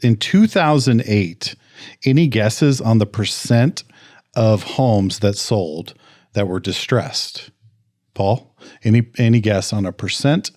In 2008, any guesses on the percent of homes that sold that were distressed? Paul, any guess on a percent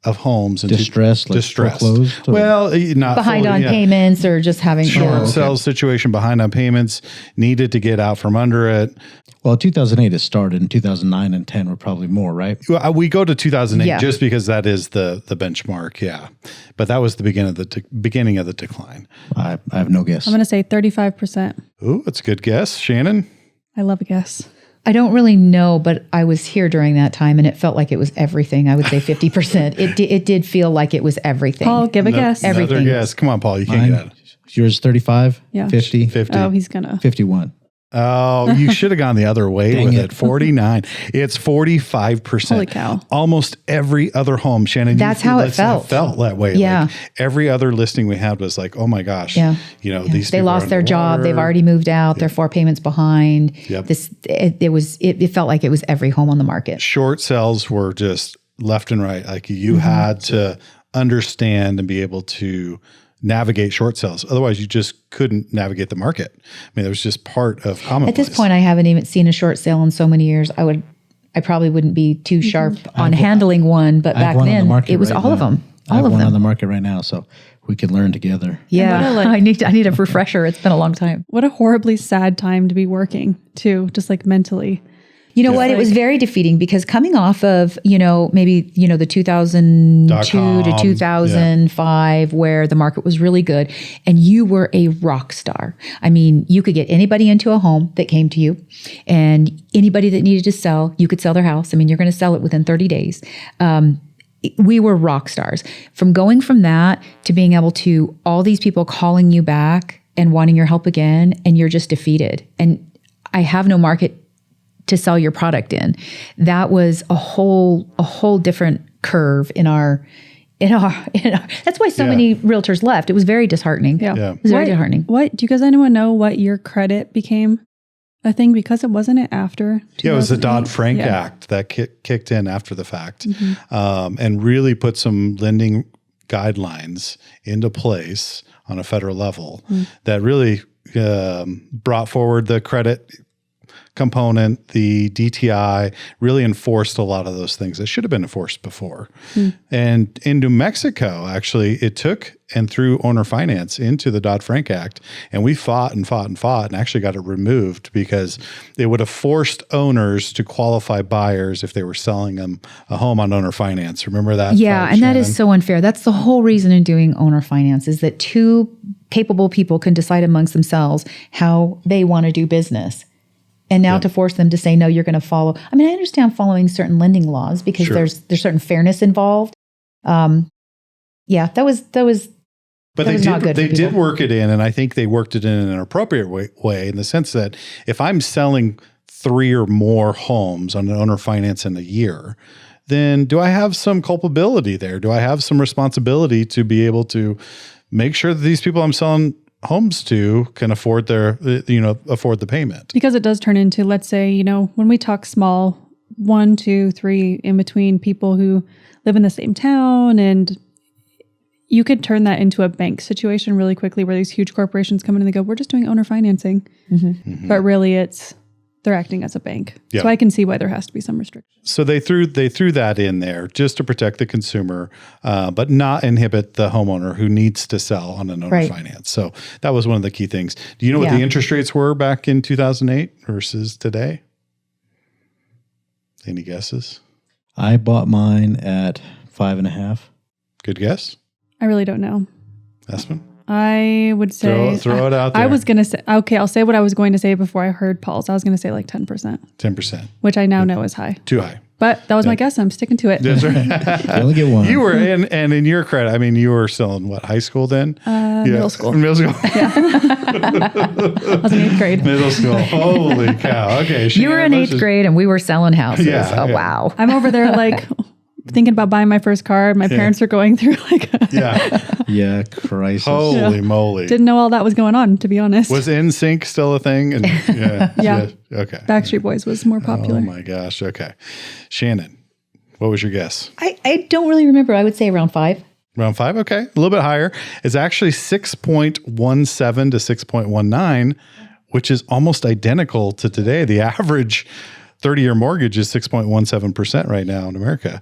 of homes in distressed, like foreclosed? Well, not behind on payments or just having short sales situation, behind on payments, needed to get out from under it. Well, 2008 it started. In 2009 and 10 were probably more, right? We go to 2008 just because that is the benchmark, yeah. But that was the beginning of the decline. I have no guess. I'm going to say 35%. Ooh, that's a good guess. Shannon? I love a guess. I don't really know, but I was here during that time and it felt like it was everything. I would say 50%. It did feel like it was everything. Paul, give a guess. Everything. Another guess. Come on, Paul. You can't get it. Yours 35? Yeah. 50? 50. Oh, he's going to. 51. Oh, you should have gone the other way with it. 49. It's 45%. Holy cow. Almost every other home, Shannon. That's how it felt. Felt that way. Yeah. Like every other listing we had was like, oh my gosh. Yeah. These they people lost are their job. underwater. They've already moved out. They're 4 payments behind. Yep. It felt like it was every home on the market. Short sales wwere just left and right. Like you had to understand and be able to navigate short sales. Otherwise, you just couldn't navigate the market. I mean, it was just part of commonplace. At this point, I haven't even seen a short sale in so many years. I probably wouldn't be too sharp on handling one, but back then it was all of them. I have one on the market right now, so we can learn together. Yeah, I need a refresher. It's been a long time. What a horribly sad time to be working too, just like mentally. You know what? It was very defeating because coming off of, maybe, the 2002 to 2005 where the market was really good and you were a rock star. I mean, you could get anybody into a home that came to you and anybody that needed to sell, you could sell their house. I mean, you're going to sell it within 30 days. We were rock stars. From going from that to being able to all these people calling you back and wanting your help again, and you're just defeated. And I have no market to sell your product in. That was a whole different curve in our that's why so many realtors left. It was very disheartening. Yeah. It was very disheartening. Do you guys anyone know what your credit became a thing? Because it wasn't it after? Yeah, it was the Dodd-Frank Act that kicked in after the fact, and really put some lending guidelines into place on a federal level that really brought forward the credit component, the DTI, really enforced a lot of those things that should have been enforced before. And in New Mexico, actually, it took and threw owner finance into the Dodd-Frank Act. And we fought and actually got it removed because it would have forced owners to qualify buyers if they were selling them a home on owner finance. Remember that? Yeah, and that is so unfair. That's the whole reason in doing owner finance is that two capable people can decide amongst themselves how they want to do business. And now to force them to say, no, you're going to follow. I mean, I understand following certain lending laws because there's certain fairness involved. That was But they did work it in, and I think they worked it in an appropriate way in the sense that if I'm selling 3 or more homes on an owner finance in a year, then do I have some culpability there? Do I have some responsibility to be able to make sure that these people I'm selling homes to can afford afford the payment? Because it does turn into, let's say, when we talk small, 1, 2, 3 in between people who live in the same town, and you could turn that into a bank situation really quickly where these huge corporations come in and they go, we're just doing owner financing. But really they're acting as a bank. Yeah. So I can see why there has to be some restrictions. So they threw that in there just to protect the consumer, but not inhibit the homeowner who needs to sell on an owner finance. So that was one of the key things. Do you know what the interest rates were back in 2008 versus today? Any guesses? I bought mine at 5.5. Good guess. I really don't know. Aspen? I would say... Throw it out there. I was going to say... Okay, I'll say what I was going to say before I heard Paul's. I was going to say like 10%. 10%. Which I now know is high. Too high. But that was my guess. I'm sticking to it. That's right. You only get one. You were and in your credit, I mean, you were still in what, high school then? Middle school. Middle school. I was in 8th grade. Middle school. Holy cow. Okay. You were in 8th grade and we were selling houses. Wow. I'm over there like thinking about buying my first car. My parents are going through like yeah, crisis. Holy moly. Didn't know all that was going on, to be honest. Was NSYNC still a thing? And yeah. Okay. Backstreet Boys was more popular. Oh my gosh. Okay. Shannon, what was your guess? I don't really remember. I would say around 5. Around 5? Okay. A little bit higher. It's actually 6.17 to 6.19, which is almost identical to today. The average 30-year mortgage is 6.17% right now in America.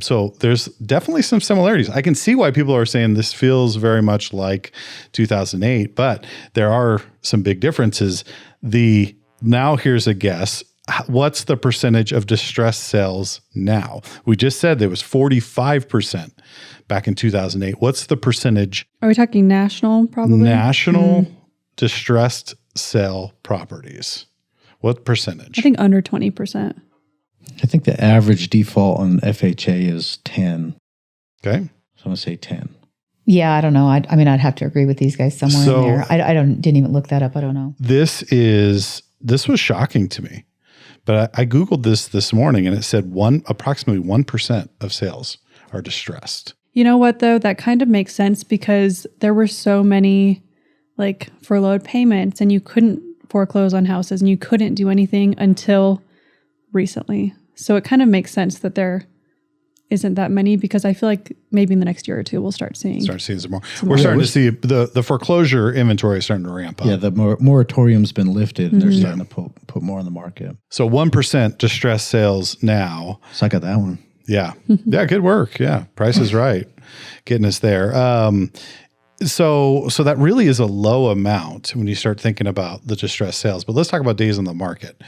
So there's definitely some similarities. I can see why people are saying this feels very much like 2008, but there are some big differences. Now here's a guess. What's the percentage of distressed sales now? We just said there was 45% back in 2008. What's the percentage? Are we talking national, probably? National distressed sale properties. What percentage? I think under 20%. I think the average default on FHA is 10. Okay. So I'm going to say 10. Yeah, I don't know. I mean, I'd have to agree with these guys somewhere in there. I didn't even look that up. I don't know. This was shocking to me, but I Googled this morning and it said approximately 1% of sales are distressed. You know what, though? That kind of makes sense because there were so many like furloughed payments and you couldn't foreclose on houses and you couldn't do anything until recently. So it kind of makes sense that there isn't that many because I feel like maybe in the next year or two we'll start seeing some more. We're starting to see the foreclosure inventory is starting to ramp up. Yeah, the moratorium's been lifted and they're starting to put more on the market. So 1% distressed sales now. So I got that one. Yeah. Yeah, good work. Yeah. Price is right. Getting us there. So that really is a low amount when you start thinking about the distressed sales. But let's talk about days on the market.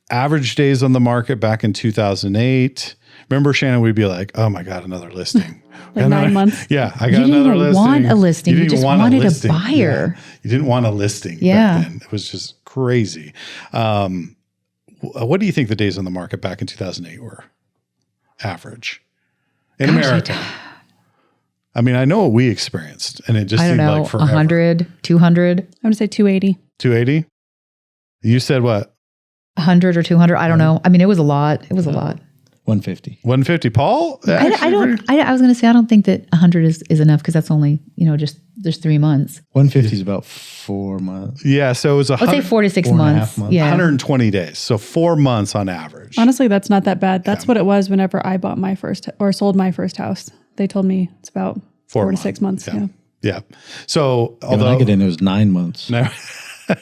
Average days on the market back in 2008. Remember, Shannon, we'd be like, oh my God, another listing. Like 9 months. Yeah, I got another listing. You didn't even want a listing. You just wanted a buyer. Yeah. You didn't want a listing back then. It was just crazy. What do you think the days on the market back in 2008 were? Average. In America. I mean, I know what we experienced, and it just seemed like forever. 100, 200. I'm going to say 280. 280? You said what? 100 or 200. I don't know. I mean, it was a lot. It was a lot. 150. 150. Paul? I was going to say, I don't think that 100 is enough because that's only, just there's 3 months. 150 is about 4 months. Yeah. So it was I'd say 4 to 6 months. Yeah. 120 days. So 4 months on average. Honestly, that's not that bad. That's what it was whenever I bought my first or sold my first house. They told me it's about 4 to 6 months. Yeah. So although when I get in, it was 9 months. No. I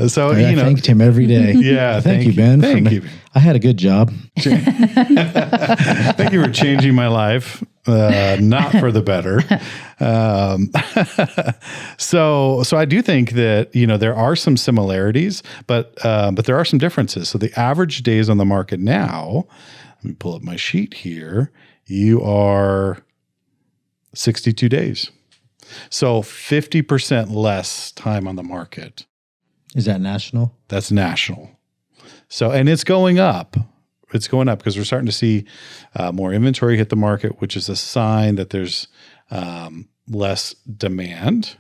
thanked him every day. Yeah. Thank you, Ben. Thank you. I had a good job. Thank you for changing my life, not for the better. So I do think that, there are some similarities, but there are some differences. So the average days on the market now, let me pull up my sheet here. You are 62 days. So 50% less time on the market. Is that national? That's national. So, and it's going up. It's going up because we're starting to see more inventory hit the market, which is a sign that there's less demand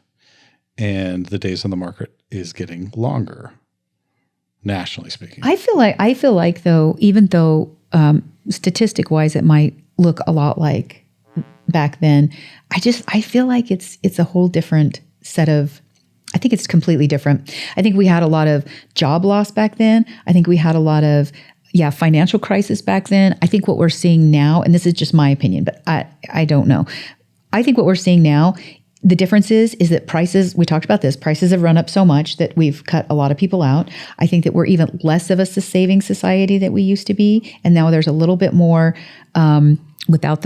and the days on the market is getting longer, nationally speaking. I feel like though, even though statistic wise, it might look a lot like back then, I feel like it's a whole different set of, I think it's completely different. I think we had a lot of job loss back then. I think we had a lot of, financial crisis back then. I think what we're seeing now, and this is just my opinion, but I don't know. I think what we're seeing now, the difference is that prices, we talked about this, prices have run up so much that we've cut a lot of people out. I think that we're even less of a saving society that we used to be. And now there's a little bit more, without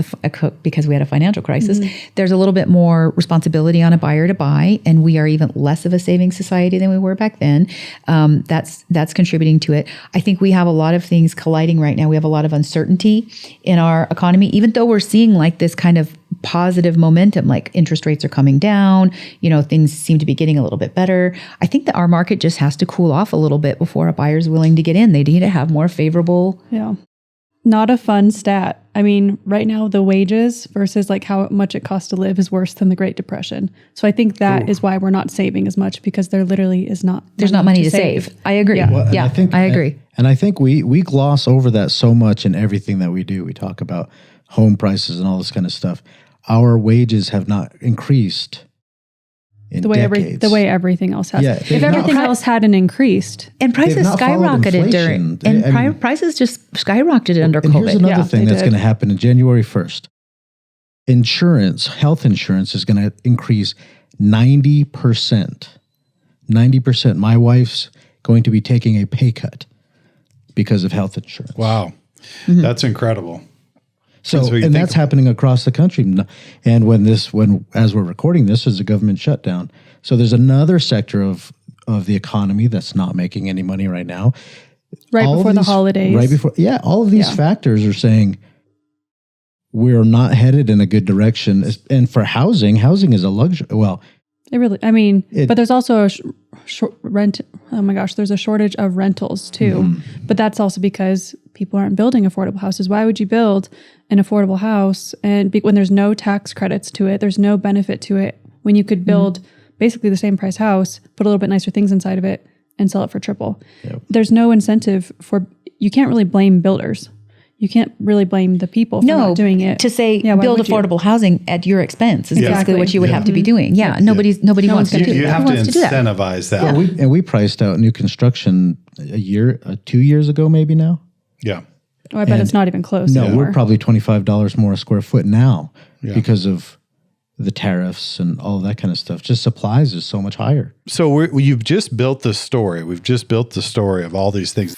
because we had a financial crisis, there's a little bit more responsibility on a buyer to buy, and we are even less of a saving society than we were back then. That's contributing to it. I think we have a lot of things colliding right now. We have a lot of uncertainty in our economy, even though we're seeing like this kind of positive momentum, like interest rates are coming down, things seem to be getting a little bit better. I think that our market just has to cool off a little bit before a buyer's willing to get in. They need to have more favorable. Yeah. Not a fun stat. I mean, right now the wages versus like how much it costs to live is worse than the Great Depression. So I think that is why we're not saving as much, because there literally is not. There's not money to save. I agree. Yeah, well, I agree. And I think we gloss over that so much in everything that we do. We talk about home prices and all this kind of stuff. Our wages have not increased in the way everything else has. Yeah, if everything else hadn't increased. And prices skyrocketed prices just skyrocketed under COVID. And here's another thing that's going to happen in January 1st. insurance, health insurance is going to increase 90%. 90%. My wife's going to be taking a pay cut because of health insurance. Wow. That's incredible. So, and that's happening across the country. And as we're recording this, is a government shutdown. So there's another sector of the economy that's not making any money right now. Right before the holidays. Right before, all of these factors are saying we're not headed in a good direction. And for housing is a luxury. Well, it really, but there's also there's a shortage of rentals too. But that's also because people aren't building affordable houses. Why would you build an affordable house when there's no tax credits to it, there's no benefit to it, when you could build basically the same price house, put a little bit nicer things inside of it, and sell it for triple? Yep. There's no incentive you can't really blame builders. You can't really blame the people for not doing it. To say build affordable housing at your expense is basically what you would have to be doing. Nobody wants to do that. You have to incentivize that. Yeah, we priced out new construction 2 years ago, maybe now. Yeah. Oh, I bet it's not even close. No, anymore. we're probably $25 more a square foot now because of the tariffs and all of that kind of stuff. Just supplies is so much higher. So you've just built the story. We've just built the story of all these things.